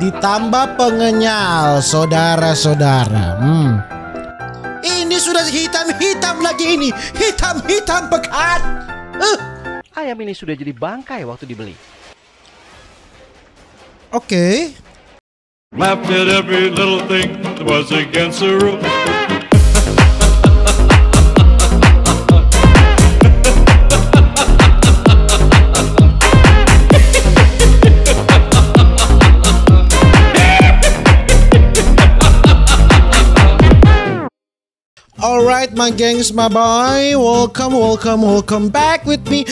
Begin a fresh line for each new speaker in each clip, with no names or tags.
ditambah pengenyal, saudara-saudara. Ini sudah hitam-hitam lagi ini. Hitam-hitam pekat.
Ayam ini sudah jadi bangkai waktu dibeli.
Oke.
Laughed at every little thing that was against the rule.
Alright, my gangs, my boy. Welcome back with me,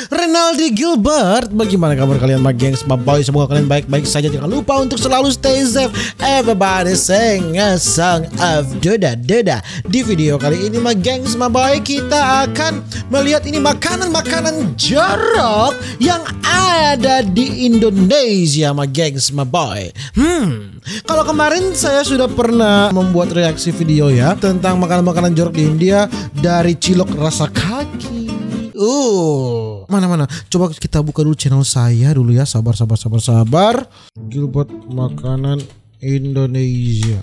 Renaldi Gilbert. Bagaimana kabar kalian, my gangs, my boy? Semoga kalian baik-baik saja. Jangan lupa untuk selalu stay safe. Everybody sing a song of Doda. Di video kali ini, my gangs, my boy, kita akan melihat ini makanan-makanan jorok yang ada di Indonesia, my gangs, my boy. Kalau kemarin saya sudah pernah membuat reaksi video ya tentang makanan-makanan jorok di India, dari cilok rasa kaki. Mana? Coba kita buka dulu channel saya dulu ya. Sabar. Gilbert makanan Indonesia.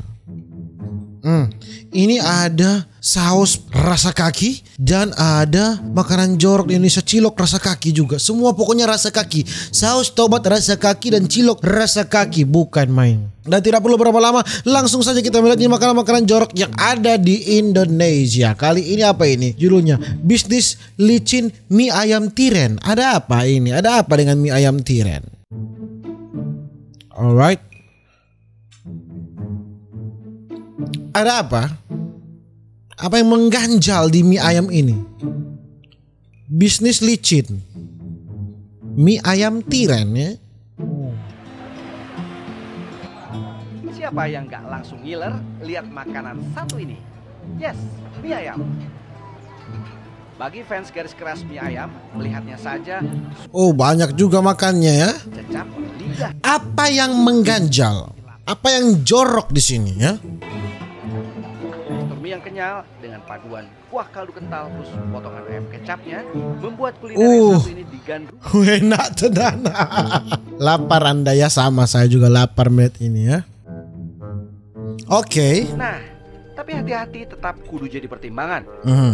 Ini ada saus rasa kaki dan ada makanan jorok di Indonesia, cilok rasa kaki juga. Semua pokoknya rasa kaki. Saus tomat rasa kaki dan cilok rasa kaki, bukan main. Dan tidak perlu berapa lama, langsung saja kita melihat ini makanan-makanan jorok yang ada di Indonesia. Kali ini apa ini? Judulnya bisnis licin mie ayam tiren. Ada apa ini? Ada apa dengan mie ayam tiren? Alright. Ada apa? Apa yang mengganjal di mie ayam ini? Bisnis licin mie ayam tiren ya.
Siapa yang gak langsung ngiler lihat makanan satu ini? Yes, mie ayam. Bagi fans garis keras mie ayam, melihatnya saja
Banyak juga makannya ya.
cecap lidah.
Apa yang mengganjal? Apa yang jorok di sini ya?
Tekstur mie yang kenyal dengan paduan kuah kaldu kental plus potongan ayam kecapnya membuat kuliner yang satu ini digandrungi.
Enak tenan. Lapar Anda ya, sama saya juga lapar melihat ini ya. Oke.
Nah, tapi hati-hati tetap kudu jadi pertimbangan.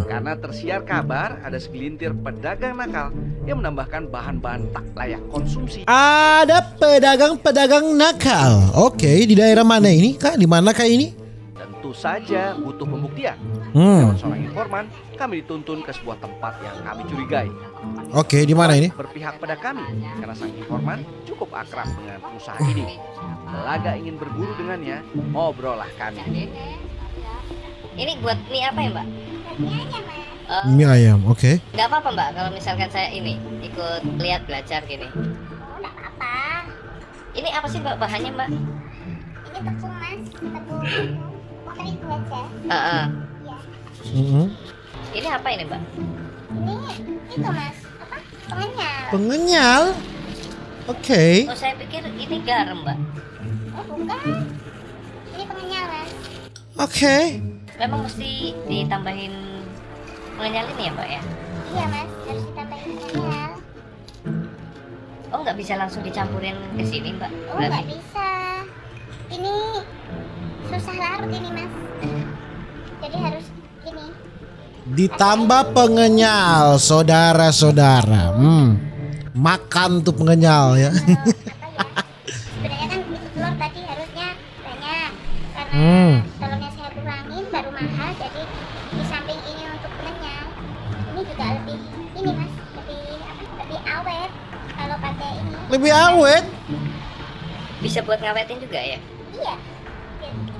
Karena tersiar kabar ada segelintir pedagang nakal yang menambahkan bahan-bahan tak layak konsumsi.
Ada pedagang-pedagang nakal. Oke, di daerah mana ini Kak? Di mana Kak ini?
Tentu saja butuh pembuktian. Lewat seorang informan, kami dituntun ke sebuah tempat yang kami curigai.
Oke, di mana ini?
Berpihak pada kami karena sang informan cukup akrab dengan pengusaha ini. Laga ingin berburu dengannya, ngobrollah kami.
Ini buat mie apa ya, Mbak?
Mie ayam, oke.
Nggak apa-apa, Mbak, kalau misalkan saya ini ikut lihat belajar gini.
Nggak apa-apa.
Ini apa sih, Mbak, bahannya, Mbak?
Ini tepung mas, tepung terigu aja.
Heeh.
Iya.
Ini apa ini, Mbak?
Ini itu mas, apa? Pengenyal.
Pengenyal. Oke.
Oh, saya pikir ini garam, Mbak.
Oh bukan. Ini pengenyal mas.
Oke.
Memang mesti ditambahin pengenyal ini ya, Mbak ya?
Iya mas, harus ditambahin pengenyal.
Oh, nggak bisa langsung dicampurin ke sini, Mbak?
Oh nggak bisa. Ini susah larut ini mas. Jadi harus ini.
Ditambah pengenyal, saudara-saudara. Makan tuh pengenyal ya.
Sebenarnya kan itu telur tadi harusnya banyak karena telurnya saya kurangin baru mahal, jadi di samping ini untuk pengenyal ini juga lebih ini mas, lebih awet kalau pakai ini.
Lebih awet.
Bisa buat ngawetin juga ya?
Iya.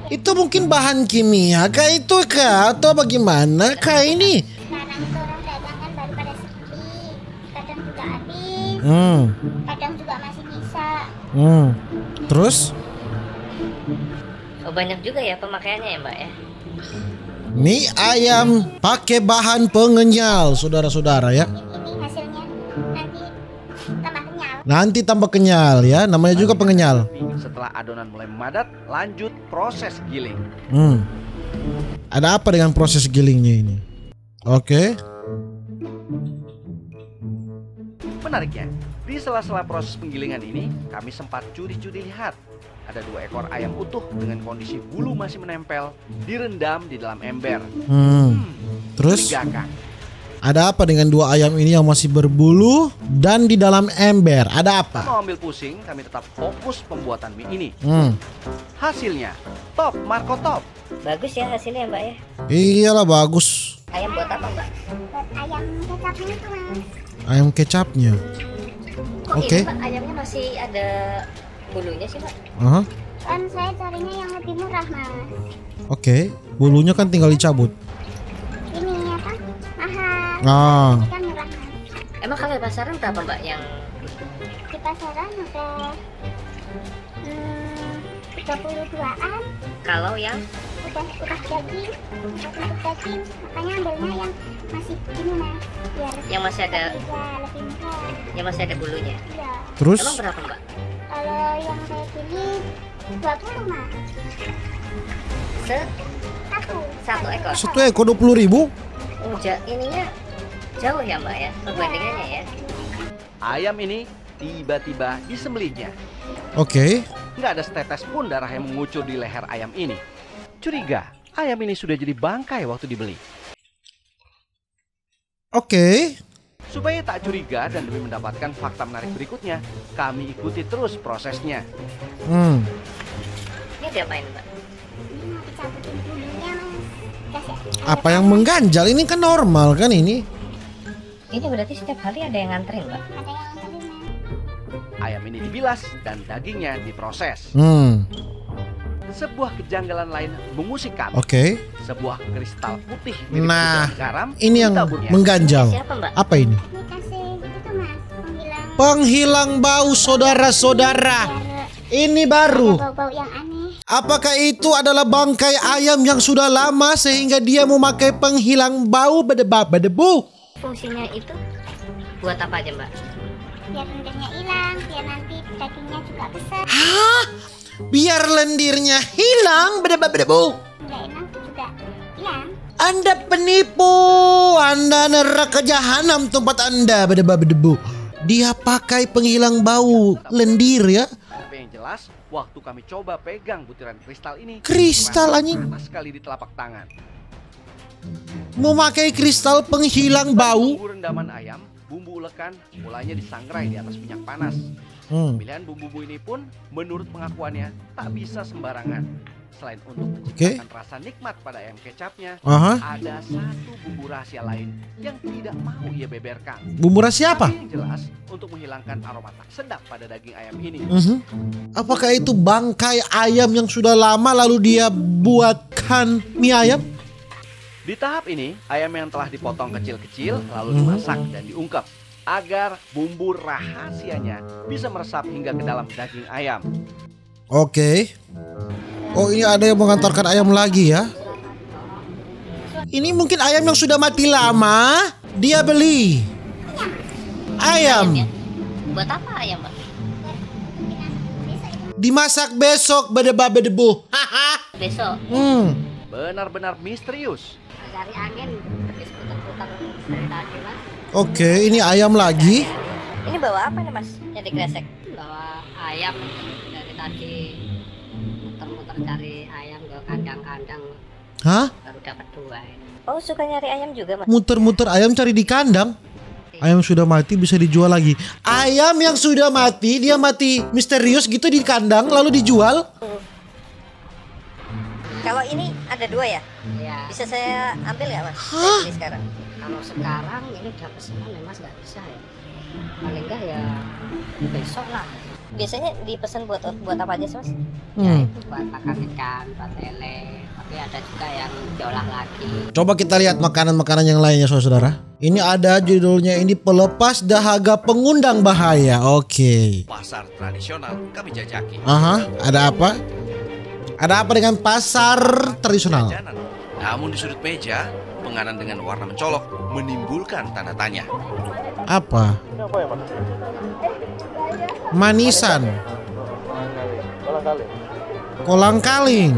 Itu mungkin bahan kimia kah itu Kak? Atau bagaimana Kak ini?
Sekarang itu orang dagang kan baru pada sepi, kadang juga habis, kadang juga masih bisa.
Terus?
Oh, banyak juga ya pemakaiannya ya, Mbak ya?
Mie ayam pakai bahan pengenyal, saudara-saudara ya.
Ini hasilnya nanti tambah kenyal.
Nanti tambah kenyal ya, namanya juga pengenyal.
Setelah adonan mulai memadat, lanjut proses giling.
Ada apa dengan proses gilingnya ini? Oke.
Menariknya, Di sela-sela proses penggilingan ini, kami sempat curi-curi lihat. Ada 2 ekor ayam utuh dengan kondisi bulu masih menempel, direndam di dalam ember.
Terus
Mencurigakan.
ada apa dengan 2 ayam ini yang masih berbulu dan di dalam ember? Ada apa?
Mau ambil pusing, kami tetap fokus pembuatan mie ini.
Hmm.
Hasilnya, top, Marco top.
Bagus ya hasilnya Mbak ya.
Iyalah bagus.
Ayam buat apa Mbak?
Buat ayam kecapnya itu mas.
Ayam kecapnya.
Kok
Oke.
ini Mbak ayamnya masih ada bulunya sih Mbak?
Aha.
Kan saya carinya yang lebih murah mas.
Oke. Bulunya kan tinggal dicabut.
Ini apa? Mahal.
Ah.
Ini kan murah mas.
Emang kalau di pasaran berapa Mbak yang
Di pasaran udah 32-an.
kalau yang
Udah daging. Untuk daging. Makanya ambilnya yang masih ini mas. Biar
yang masih ada
lebih murah.
yang masih ada bulunya?
Iya.
Terus
Emang berapa Mbak?
Kalau yang kayak gini 20 mas.
Satu ekor.
1 ekor 20.000.
Oh, ininya jauh ya Mbak ya perbandingannya ya.
Ayam ini tiba-tiba disembelihnya.
Oke.
Nggak ada setetes pun darah yang mengucur di leher ayam ini. Curiga, ayam ini sudah jadi bangkai waktu dibeli.
Oke.
Supaya tak curiga dan demi mendapatkan fakta menarik berikutnya, kami ikuti terus prosesnya.
Ini diapain Mbak?
Ini mau dicabutin bulunya mas. Kasih.
Apa yang mengganjal? Ini kan normal kan ini?
Ini berarti setiap hari ada yang nganterin Mbak?
Ada yang nganterin mas.
Ayam ini dibilas dan dagingnya diproses. Sebuah kejanggalan lain mengusik kami.
Oke.
Sebuah kristal putih mirip
Nah,
gudang garam
ini yang
ditaburnya.
mengganjal.
Siapa Mbak?
Apa ini?
Ini kasih itu mas.
Penghilang bau, saudara-saudara. Ini baru.
Bau-bau yang aneh.
Apakah itu adalah bangkai ayam yang sudah lama sehingga dia memakai penghilang bau berdebu?
Fungsinya itu buat apa aja Mbak?
Biar rendangnya hilang. Biar nanti dagingnya juga besar.
Hah? Biar lendirnya hilang berdebu.
Nggak enak juga hilang.
Anda penipu. Anda neraka jahanam tempat Anda berdebu. Dia pakai penghilang bau lendir ya.
Tapi yang jelas, waktu kami coba pegang butiran kristal ini,
Kristal,
terasa
anjing.
panas sekali di telapak tangan.
Memakai kristal penghilang bau.
Bumbu rendaman ayam, bumbu ulekan, mulanya disangrai di atas minyak panas. Pilihan bumbu ini pun menurut pengakuannya tak bisa sembarangan. Selain untuk menciptakan rasa nikmat pada ayam kecapnya, ada satu bumbu rahasia lain yang tidak mau ia beberkan.
Bumbu rahasia apa?
Tapi yang jelas untuk menghilangkan aroma tak sedap pada daging ayam ini.
Apakah itu bangkai ayam yang sudah lama lalu dia buatkan mie ayam?
Di tahap ini, ayam yang telah dipotong kecil-kecil lalu dimasak dan diungkep agar bumbu rahasianya bisa meresap hingga ke dalam daging ayam.
Oke. Oh, ini ada yang mengantarkan ayam lagi ya. Ini mungkin ayam yang sudah mati lama. Dia beli ayam.
Buat apa ayam Mbak?
Dimasak besok berdebu. Haha.
Besok
Benar-benar misterius.
cari angin habis putar-putar dari tadi Mas.
Oke, ini ayam lagi.
Ini bawa apa nih Mas? Yang digresek? Bawa ayam dari tadi muter-muter cari ayam ke kandang-kandang.
Hah?
Baru dapat 2 ini. Oh, suka nyari ayam juga Mas?
Muter-muter ayam cari di kandang. Ayam sudah mati bisa dijual lagi. Ayam yang sudah mati, dia mati misterius gitu di kandang lalu dijual.
Kalau ini ada 2 ya? Iya. Bisa saya ambil ya Mas? Saya beli sekarang. Kalau sekarang ini udah pesanan ya Mas, nggak bisa ya. Paling enggak ya besok lah. Biasanya dipesan buat apa aja sih Mas? Ya itu buat makan ikan, buat lele. Tapi ada juga yang diolah lagi.
Coba kita lihat makanan-makanan yang lainnya saudara. Ini ada judulnya ini pelepas dahaga pengundang bahaya. Oke.
Pasar tradisional kami jajaki.
Ada apa? Ada apa dengan pasar tradisional?
Jajanan. Namun di sudut meja, penganan dengan warna mencolok menimbulkan tanda tanya.
Apa? Manisan. Kolang kaling.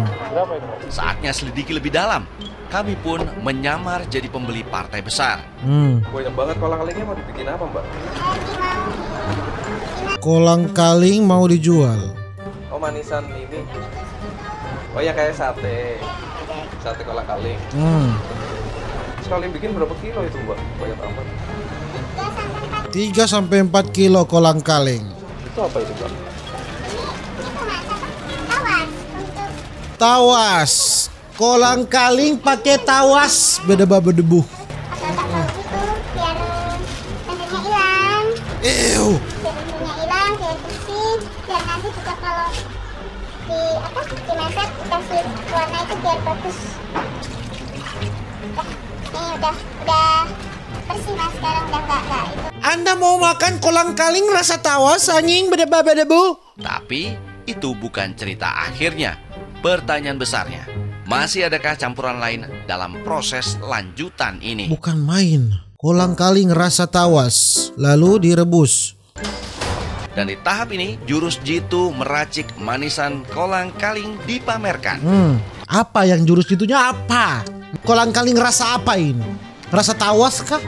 Saatnya selidiki lebih dalam. Kami pun menyamar jadi pembeli partai besar.
Banyak banget kolang kalingnya, mau dibikin apa Mbak?
Kolang-kaling mau dijual.
Oh, manisan ini. Oh ya, kayak sate. Sate kolang-kaling. Sekali bikin berapa kilo itu, Mbak? Banyak amat.
3-4 kilo kolang-kaling.
Itu apa itu, Mbak?
Tawas. Kolang-kaling pakai tawas, beda berdebu.
Biar bentuknya hilang.
Ew.
Biar bentuknya hilang, biar bersih. Biar nanti juga kalau dimasak dikasih warna itu biar bagus. Nih udah bersih mas sekarang, udah enggak itu.
Anda mau makan kolang-kaling rasa tawas anjing beda berdebu?
Tapi itu bukan cerita akhirnya. Pertanyaan besarnya, masih adakah campuran lain dalam proses lanjutan ini?
Bukan main. Kolang-kaling rasa tawas lalu direbus.
Dan di tahap ini, jurus jitu meracik manisan kolang-kaling dipamerkan.
Apa yang jurus itunya apa? Kolang-kaling rasa apa ini? Rasa tawas kah?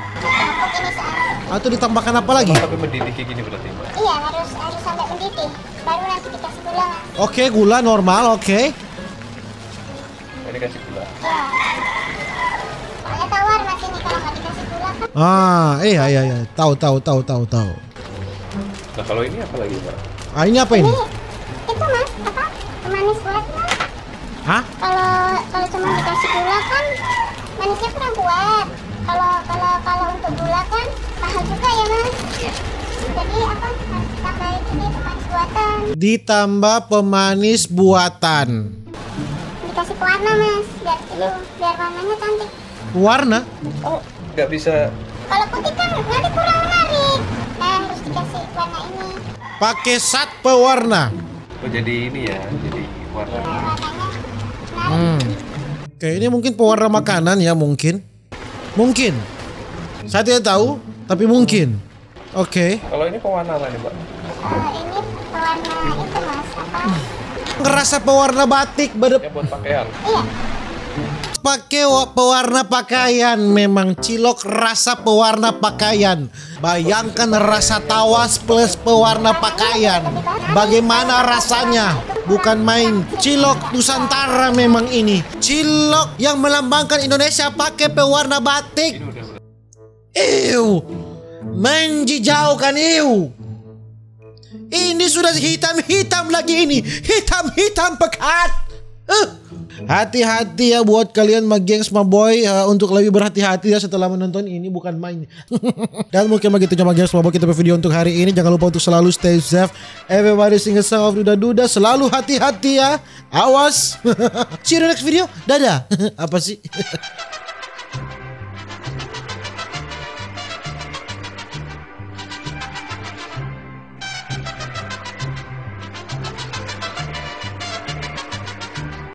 Atau ditambahkan apa lagi?
Tapi mendidih kayak gini berarti, Mbak?
Iya harus sampai mendidih. Baru nanti dikasih gula mas.
Oke, gula normal, oke.
Ini kasih gula.
Iya. Soalnya tawar mas ini kalau nggak dikasih gula kan.
Iya. Tahu.
Nah, kalau ini apa lagi, Mbak?
Ini apa ini?
Itu mas apa? Pemanis buatnya.
Hah?
Kalau cuma dikasih gula kan manisnya kurang kuat. Kalau untuk gula kan mahal juga ya mas. Jadi apa harus ditambahin ini pemanis buatan.
Ditambah pemanis buatan.
Dikasih pewarna mas biar warnanya cantik.
Warna?
Oh, nggak bisa.
Kalau putih kan nanti kurang menarik. Nah harus dikasih warna ini.
Pakai zat pewarna.
Oh, jadi ini ya, jadi warna.
Warnanya menarik.
Oke, ini mungkin pewarna makanan ya, mungkin. Saya tidak tahu, tapi mungkin. Oke.
Kalau ini pewarna apa nih, Mbak?
Ini pewarna itu mas apa?
Ngerasa pewarna batik
Ya buat pakaian.
Iya.
Pakai pewarna pakaian. Memang cilok rasa pewarna pakaian. Bayangkan rasa tawas plus pewarna pakaian. Bagaimana rasanya? Bukan main. Cilok Nusantara memang ini. Cilok yang melambangkan Indonesia pakai pewarna batik. Ew. Menjijaukan ew. Ini sudah hitam-hitam lagi ini. Hitam-hitam pekat. Hati-hati ya buat kalian gengs boy, untuk lebih berhati-hati ya setelah menonton ini, bukan main. Dan mungkin begitu cuma gengs boy kita video untuk hari ini. Jangan lupa untuk selalu stay safe. Everybody sing a song of duda-duda. Selalu hati-hati ya. Awas. See you in the next video. Dadah. Apa sih?